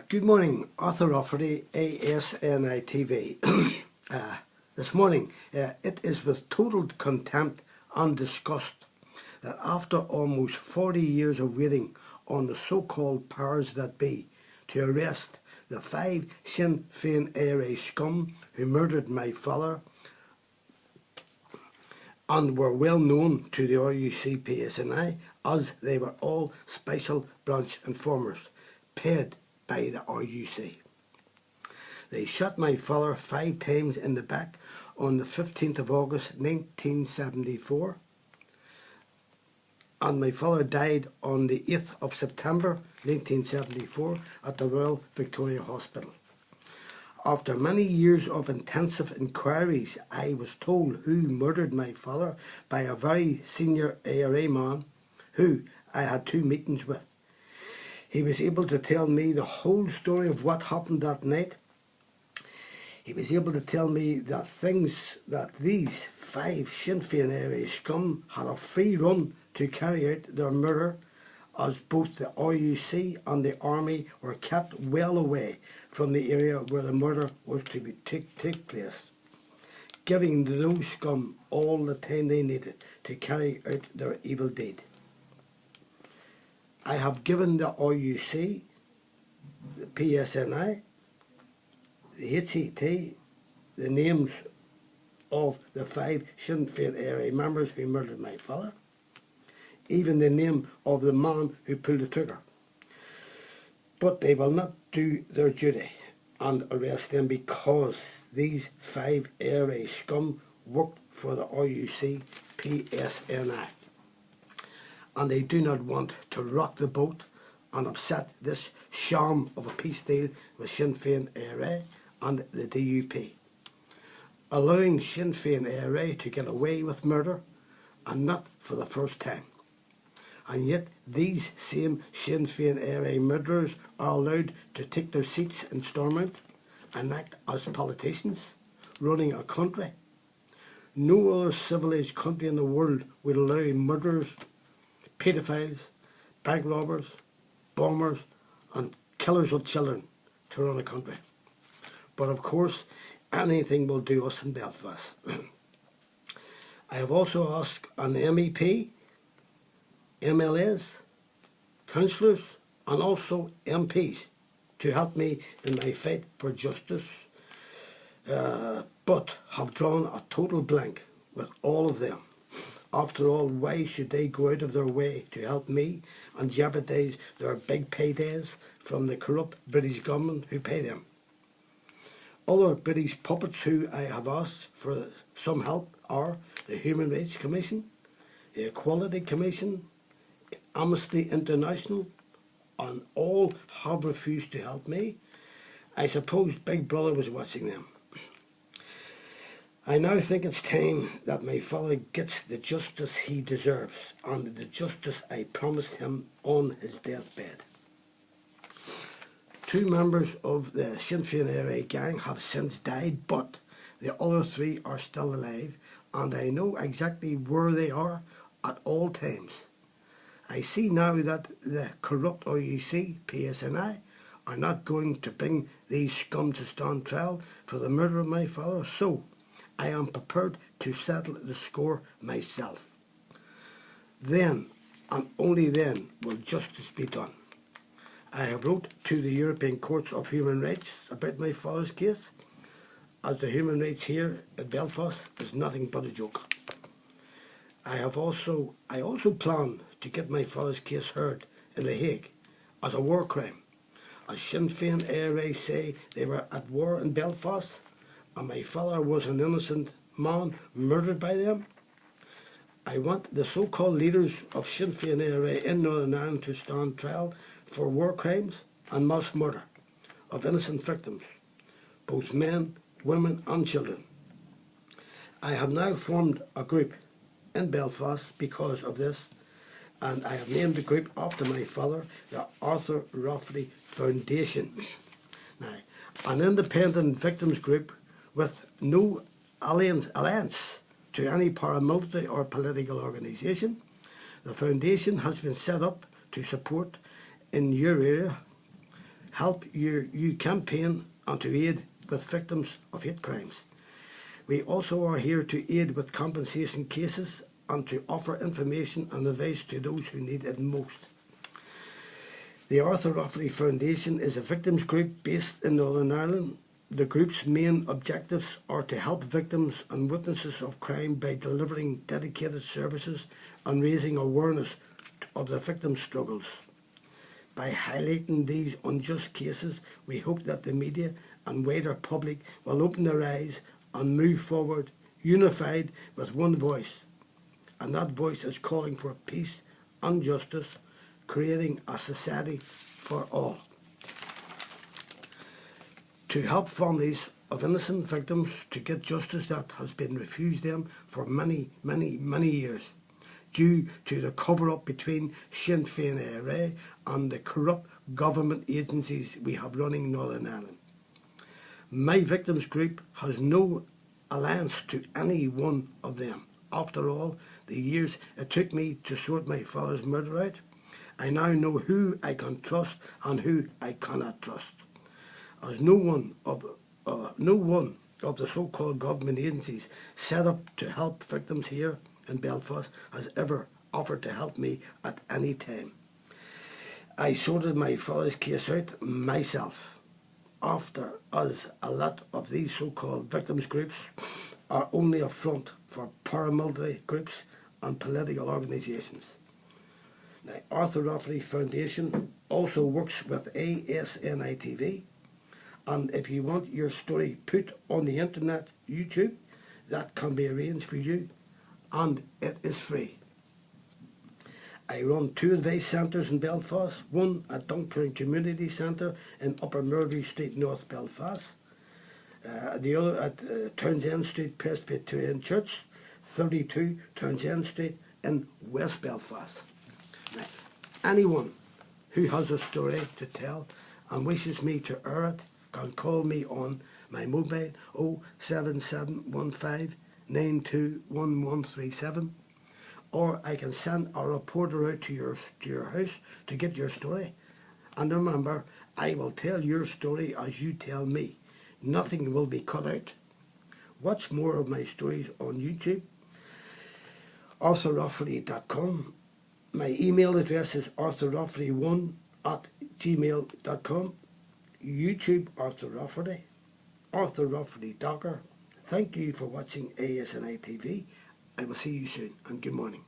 Good morning, Arthur Rafferty, ASNI TV. This morning, it is with total contempt and disgust that after almost 40 years of waiting on the so-called powers that be to arrest the 5 Sinn Féin IRA scum who murdered my father and were well known to the RUC PSNI as they were all special branch informers paid by the RUC. They shot my father 5 times in the back on the 15th of August 1974, and my father died on the 8th of September 1974 at the Royal Victoria Hospital. After many years of intensive inquiries, I was told who murdered my father by a very senior IRA man who I had 2 meetings with. He was able to tell me the whole story of what happened that night. He was able to tell me that these 5 Sinn Féin IRA scum had a free run to carry out their murder, as both the RUC and the army were kept well away from the area where the murder was to take place, giving those scum all the time they needed to carry out their evil deed. I have given the RUC, the PSNI, the HCT, the names of the 5 Sinn Féin IRA members who murdered my father, even the name of the man who pulled the trigger. But they will not do their duty and arrest them because these 5 IRA scum worked for the RUC PSNI. And they do not want to rock the boat and upset this sham of a peace deal with Sinn Féin IRA and the DUP, allowing Sinn Féin IRA to get away with murder, and not for the first time. And yet these same Sinn Féin IRA murderers are allowed to take their seats in Stormont and act as politicians running a country. No other civilised country in the world would allow murderers, paedophiles, bank robbers, bombers and killers of children to run a country. But of course, anything will do us in Belfast. I have also asked an MEP, MLAs, councillors and also MPs to help me in my fight for justice, but have drawn a total blank with all of them. After all, why should they go out of their way to help me and jeopardise their big paydays from the corrupt British government who pay them? Other British puppets who I have asked for some help are the Human Rights Commission, the Equality Commission, Amnesty International, and all have refused to help me. I suppose Big Brother was watching them. I now think it's time that my father gets the justice he deserves and the justice I promised him on his deathbed. 2 members of the Sinn Féin IRA gang have since died, but the other 3 are still alive, and I know exactly where they are at all times. I see now that the corrupt RUC PSNI are not going to bring these scum to stand trial for the murder of my father, so I am prepared to settle the score myself. Then, and only then, will justice be done. I have wrote to the European Courts of Human Rights about my father's case, as the human rights here in Belfast is nothing but a joke. I also plan to get my father's case heard in The Hague as a war crime, as Sinn Féin IRA say they were at war in Belfast and my father was an innocent man murdered by them. I want the so-called leaders of Sinn Féin IRA in Northern Ireland to stand trial for war crimes and mass murder of innocent victims, both men, women and children. I have now formed a group in Belfast because of this, and I have named the group after my father, the Arthur Rafferty Foundation. Now, an independent victims group with no alliance to any paramilitary or political organisation. The foundation has been set up to support in your area help you campaign and to aid with victims of hate crimes. We also are here to aid with compensation cases and to offer information and advice to those who need it most. The Arthur Rafferty Foundation is a victims group based in Northern Ireland. The group's main objectives are to help victims and witnesses of crime by delivering dedicated services and raising awareness of the victims' struggles. By highlighting these unjust cases, we hope that the media and wider public will open their eyes and move forward unified with one voice. And that voice is calling for peace and justice, creating a society for all. To help families of innocent victims to get justice that has been refused them for many years, due to the cover-up between Sinn Féin IRA and the corrupt government agencies we have running Northern Ireland. My victims group has no alliance to any one of them. After all the years it took me to sort my father's murder out, I now know who I can trust and who I cannot trust, as no one of the so-called government agencies set up to help victims here in Belfast has ever offered to help me at any time. I sorted my father's case out myself, after as a lot of these so-called victims groups are only a front for paramilitary groups and political organisations. Now, Arthur Rafferty Foundation also works with ASNI TV, and if you want your story put on the internet, YouTube, that can be arranged for you, and it is free. I run 2 advice centres in Belfast, one at Dunkirk Community Centre in Upper Murray Street, North Belfast, the other at Townsend Street Presbyterian Church, 32 Townsend Street in West Belfast. Now, anyone who has a story to tell and wishes me to air it can call me on my mobile 07715 921137, or I can send a reporter out to your house to get your story. And remember, I will tell your story as you tell me. Nothing will be cut out. Watch more of my stories on YouTube, arthurrafferty.com. My email address is arthurrafferty1@gmail.com. YouTube Arthur Rafferty, Arthur Rafferty Docker. Thank you for watching ASNI TV. I will see you soon, and good morning.